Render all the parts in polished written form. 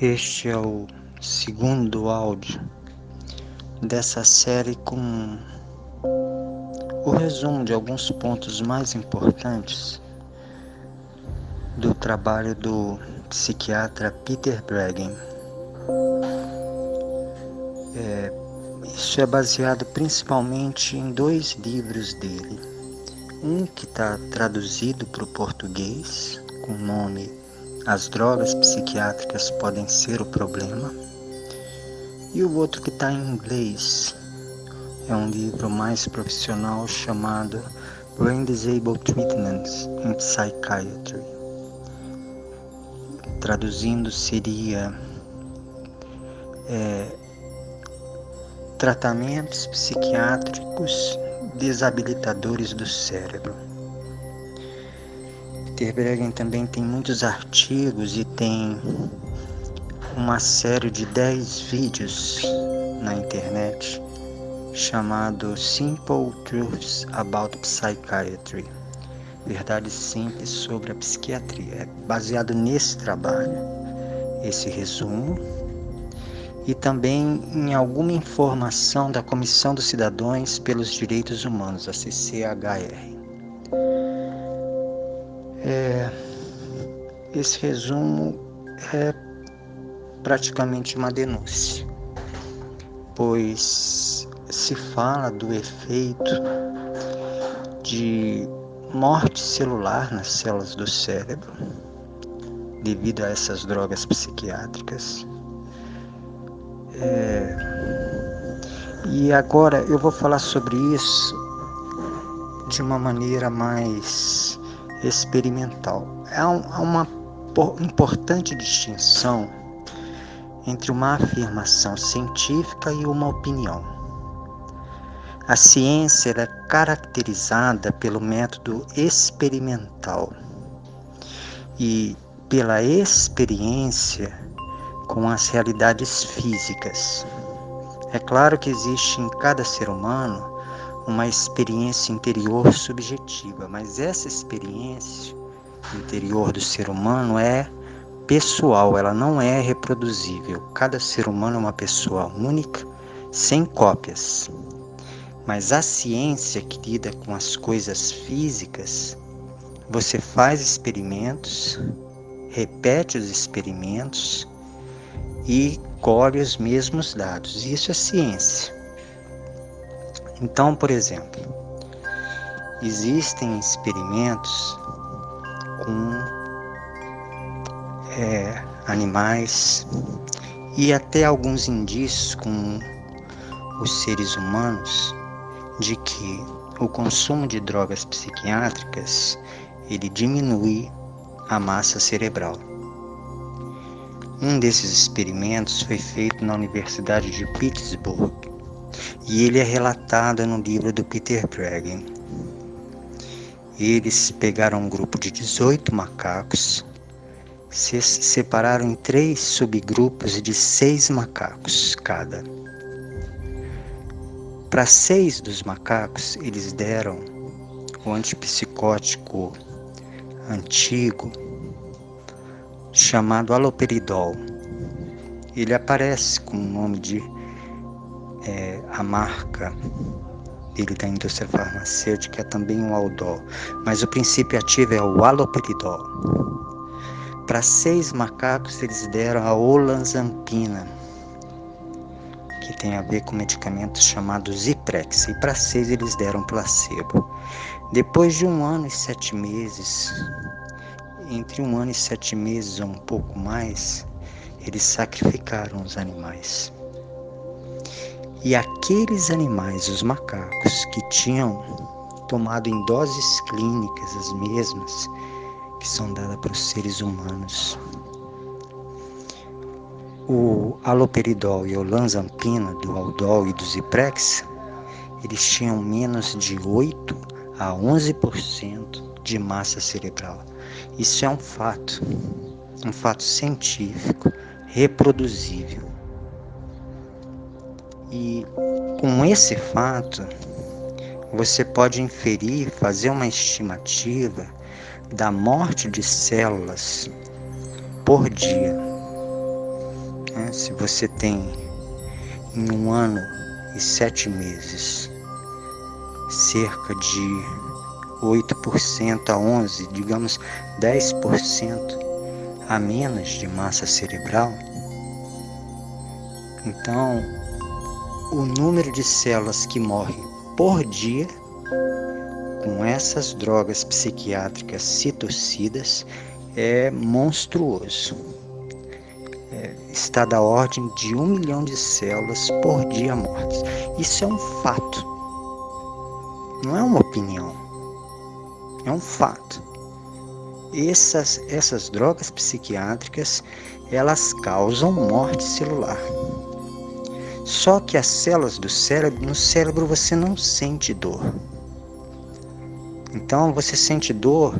Este é o segundo áudio dessa série com o resumo de alguns pontos mais importantes do trabalho do psiquiatra Peter Breggin. Isso é baseado principalmente em 2 livros dele. Um que está traduzido para o português com o nome As Drogas Psiquiátricas Podem Ser o Problema, e o outro que está em inglês. É um livro mais profissional chamado Brain Disable Treatments in Psychiatry. Traduzindo seria Tratamentos Psiquiátricos Desabilitadores do Cérebro. Peter Breggin também tem muitos artigos e tem uma série de 10 vídeos na internet chamado Simple Truths About Psychiatry, Verdades Simples sobre a Psiquiatria. É baseado nesse trabalho, esse resumo, e também em alguma informação da Comissão dos Cidadãos pelos Direitos Humanos, a CCHR. Esse resumo é praticamente uma denúncia, pois se fala do efeito de morte celular nas células do cérebro devido a essas drogas psiquiátricas. E agora eu vou falar sobre isso de uma maneira mais experimental. Há uma importante distinção entre uma afirmação científica e uma opinião. A ciência é caracterizada pelo método experimental e pela experiência com as realidades físicas. É claro que existe em cada ser humano uma experiência interior subjetiva, mas essa experiência interior do ser humano é pessoal, ela não é reproduzível. Cada ser humano é uma pessoa única, sem cópias. Mas a ciência que lida com as coisas físicas, você faz experimentos, repete os experimentos e colhe os mesmos dados. Isso é ciência. Então, por exemplo, existem experimentos com animais e até alguns indícios com os seres humanos de que o consumo de drogas psiquiátricas ele diminui a massa cerebral. Um desses experimentos foi feito na Universidade de Pittsburgh e ele é relatado no livro do Peter Breggin. Eles pegaram um grupo de 18 macacos, se separaram em 3 subgrupos de 6 macacos cada. Para 6 dos macacos, eles deram o antipsicótico antigo chamado haloperidol. Ele aparece com o nome de a marca dele da indústria farmacêutica, é também o Aldol, mas o princípio ativo é o haloperidol. Para 6 macacos, eles deram a olanzapina, que tem a ver com medicamentos chamados Zyprex, e para 6 eles deram placebo. Depois de 1 ano e 7 meses, entre 1 ano e 7 meses ou um pouco mais, eles sacrificaram os animais. E aqueles animais, os macacos, que tinham tomado em doses clínicas as mesmas que são dadas para os seres humanos, o haloperidol e a olanzapina do Aldol e do Zyprex, eles tinham menos de 8 a 11% de massa cerebral. Isso é um fato científico, reproduzível. E com esse fato, você pode inferir, fazer uma estimativa da morte de células por dia. né? Se você tem em 1 ano e 7 meses cerca de 8% a 11%, digamos 10% a menos de massa cerebral, então o número de células que morrem por dia com essas drogas psiquiátricas citocidas é monstruoso. Está da ordem de 1 milhão de células por dia mortas. Isso é um fato, não é uma opinião, é um fato. Essas drogas psiquiátricas, elas causam morte celular. Só que as células do cérebro, no cérebro você não sente dor. Então você sente dor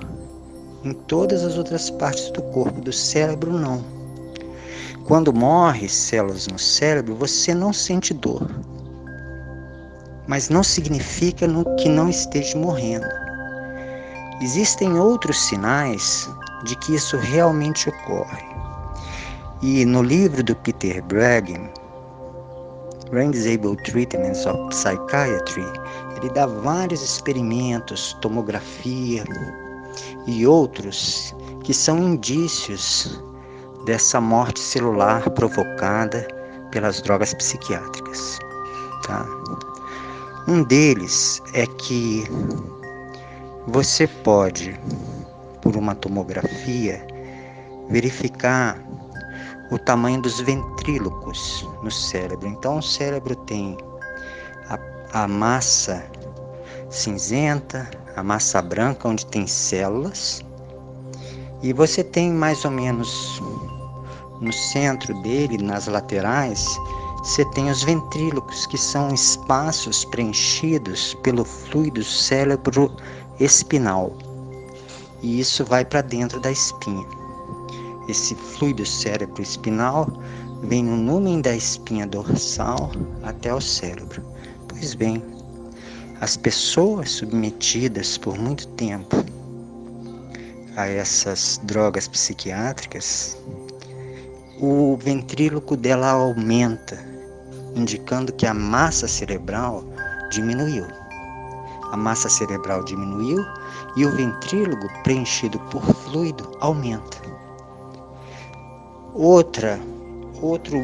em todas as outras partes do corpo, do cérebro não. Quando morre células no cérebro, você não sente dor. Mas não significa que não esteja morrendo. Existem outros sinais de que isso realmente ocorre. E no livro do Peter Breggin, Brain Disable Treatments of Psychiatry, ele dá vários experimentos, tomografia e outros que são indícios dessa morte celular provocada pelas drogas psiquiátricas. Tá? Um deles é que você pode, por uma tomografia, verificar o tamanho dos ventrílocos no cérebro. Então o cérebro tem a massa cinzenta, a massa branca onde tem células, e você tem mais ou menos no centro dele, nas laterais, você tem os ventrílocos, que são espaços preenchidos pelo fluido cérebro espinal, e isso vai para dentro da espinha. Esse fluido cérebro espinal vem no númen da espinha dorsal até o cérebro. Pois bem, as pessoas submetidas por muito tempo a essas drogas psiquiátricas, o ventríloco dela aumenta, indicando que a massa cerebral diminuiu. A massa cerebral diminuiu e o ventríloco preenchido por fluido aumenta. Outro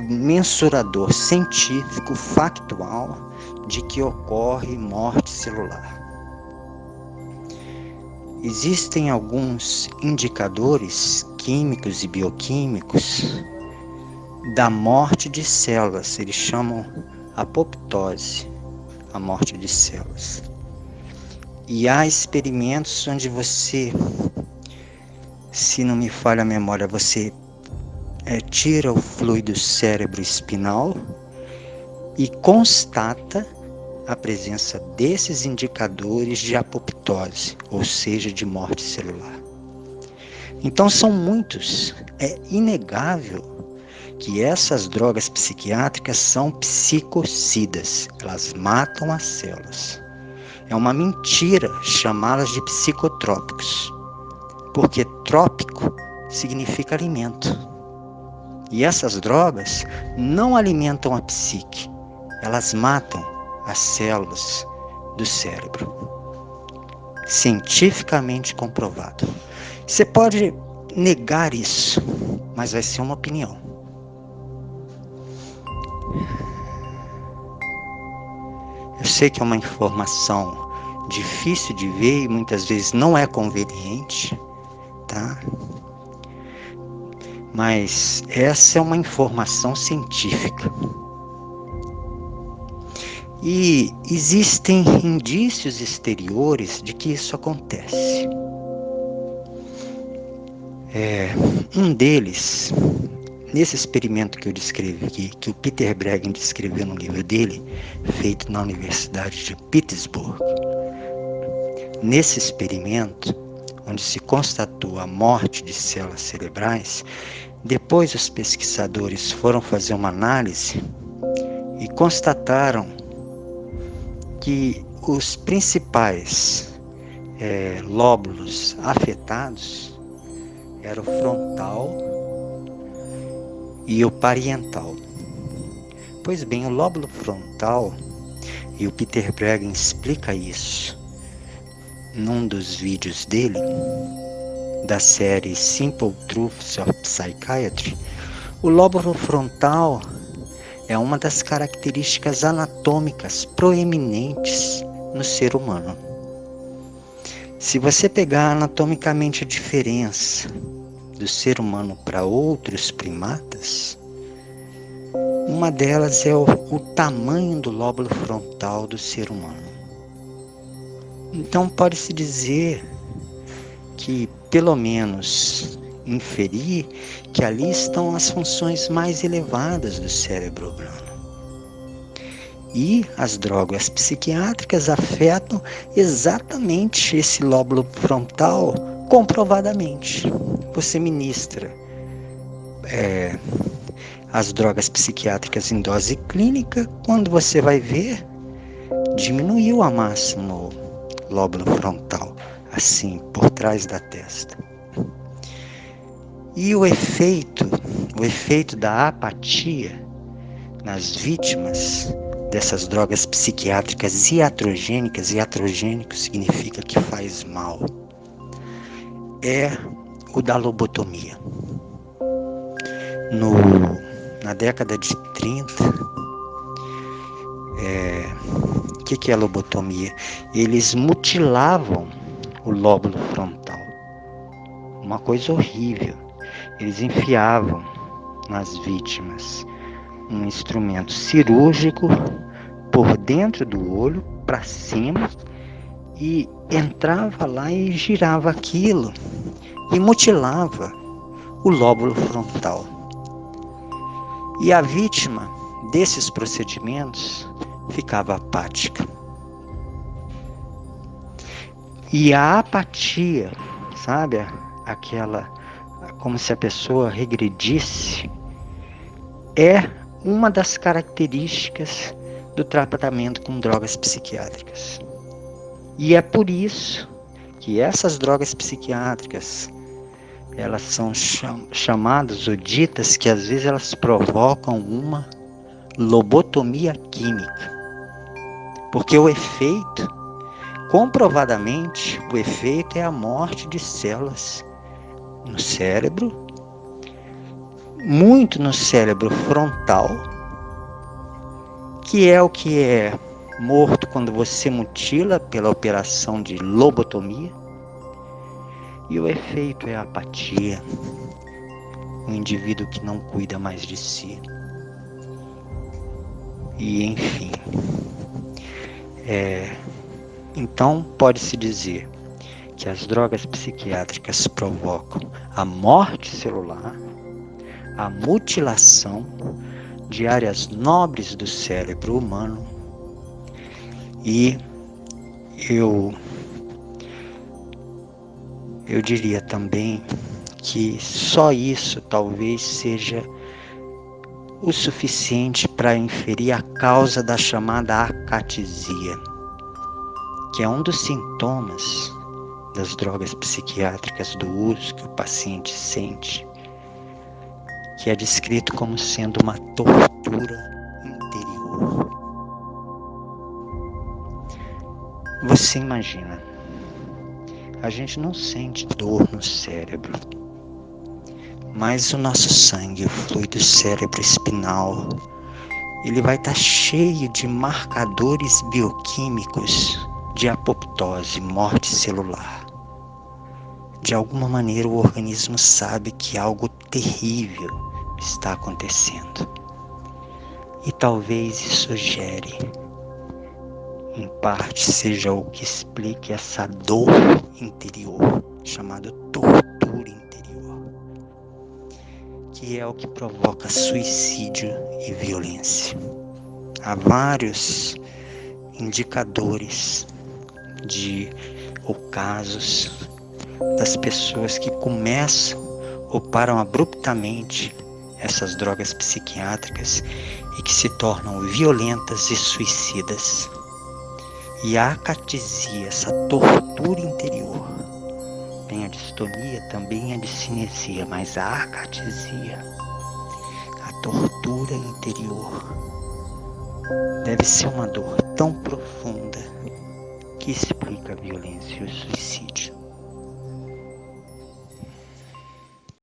mensurador científico factual de que ocorre morte celular. Existem alguns indicadores químicos e bioquímicos da morte de células. Eles chamam apoptose, a morte de células. E há experimentos onde você, se não me falha a memória, você tira o fluido cérebro-espinal e constata a presença desses indicadores de apoptose, ou seja, de morte celular. Então são muitos. É inegável que essas drogas psiquiátricas são psicocidas. Elas matam as células. É uma mentira chamá-las de psicotrópicos, porque trópico significa alimento. E essas drogas não alimentam a psique, elas matam as células do cérebro. Cientificamente comprovado. Você pode negar isso, mas vai ser uma opinião. Eu sei que é uma informação difícil de ver e muitas vezes não é conveniente, tá? Mas essa é uma informação científica. E existem indícios exteriores de que isso acontece. Um deles, nesse experimento que eu descrevi aqui, que o Peter Breggin descreveu no livro dele, feito na Universidade de Pittsburgh, nesse experimento, onde se constatou a morte de células cerebrais, depois os pesquisadores foram fazer uma análise e constataram que os principais lóbulos afetados eram o frontal e o parietal. Pois bem, o lóbulo frontal, e o Peter Breggin explica isso num dos vídeos dele, da série Simple Truths of Psychiatry. O lóbulo frontal é uma das características anatômicas proeminentes no ser humano. Se você pegar anatomicamente a diferença do ser humano para outros primatas, uma delas é o tamanho do lóbulo frontal do ser humano. Então pode-se dizer que, pelo menos, inferir que ali estão as funções mais elevadas do cérebro humano. E as drogas psiquiátricas afetam exatamente esse lóbulo frontal comprovadamente. Você ministra as drogas psiquiátricas em dose clínica, quando você vai ver, diminuiu a massa no lóbulo frontal, assim, por trás da testa. E o efeito da apatia nas vítimas dessas drogas psiquiátricas iatrogênicas, iatrogênico significa que faz mal, é o da lobotomia. Na década de 30, o que é a lobotomia? Eles mutilavam o lóbulo frontal. Uma coisa horrível. Eles enfiavam nas vítimas um instrumento cirúrgico por dentro do olho, para cima, e entrava lá e girava aquilo e mutilava o lóbulo frontal. E a vítima desses procedimentos ficava apática. E a apatia, sabe, aquela, como se a pessoa regredisse, é uma das características do tratamento com drogas psiquiátricas. E é por isso que essas drogas psiquiátricas, elas são chamadas ou ditas que às vezes elas provocam uma lobotomia química. Porque o efeito, comprovadamente, o efeito é a morte de células no cérebro, muito no cérebro frontal, que é o que é morto quando você mutila pela operação de lobotomia. E o efeito é a apatia, o indivíduo que não cuida mais de si. E enfim, então pode-se dizer que as drogas psiquiátricas provocam a morte celular, a mutilação de áreas nobres do cérebro humano, e eu diria também que só isso talvez seja o suficiente para inferir a causa da chamada acatisia, que é um dos sintomas das drogas psiquiátricas do uso que o paciente sente, que é descrito como sendo uma tortura interior. Você imagina, a gente não sente dor no cérebro, mas o nosso sangue, o fluido cérebro-espinal, ele vai estar cheio de marcadores bioquímicos de apoptose, morte celular. De alguma maneira o organismo sabe que algo terrível está acontecendo. E talvez isso gere, em parte, seja o que explique essa dor interior, chamada tortura interior, que é o que provoca suicídio e violência. Há vários indicadores ou casos das pessoas que começam ou param abruptamente essas drogas psiquiátricas e que se tornam violentas e suicidas. E a acatisia, essa tortura interior, tem a distonia, também a discinesia, mas a tortura interior. Deve ser uma dor tão profunda que explica a violência e o suicídio.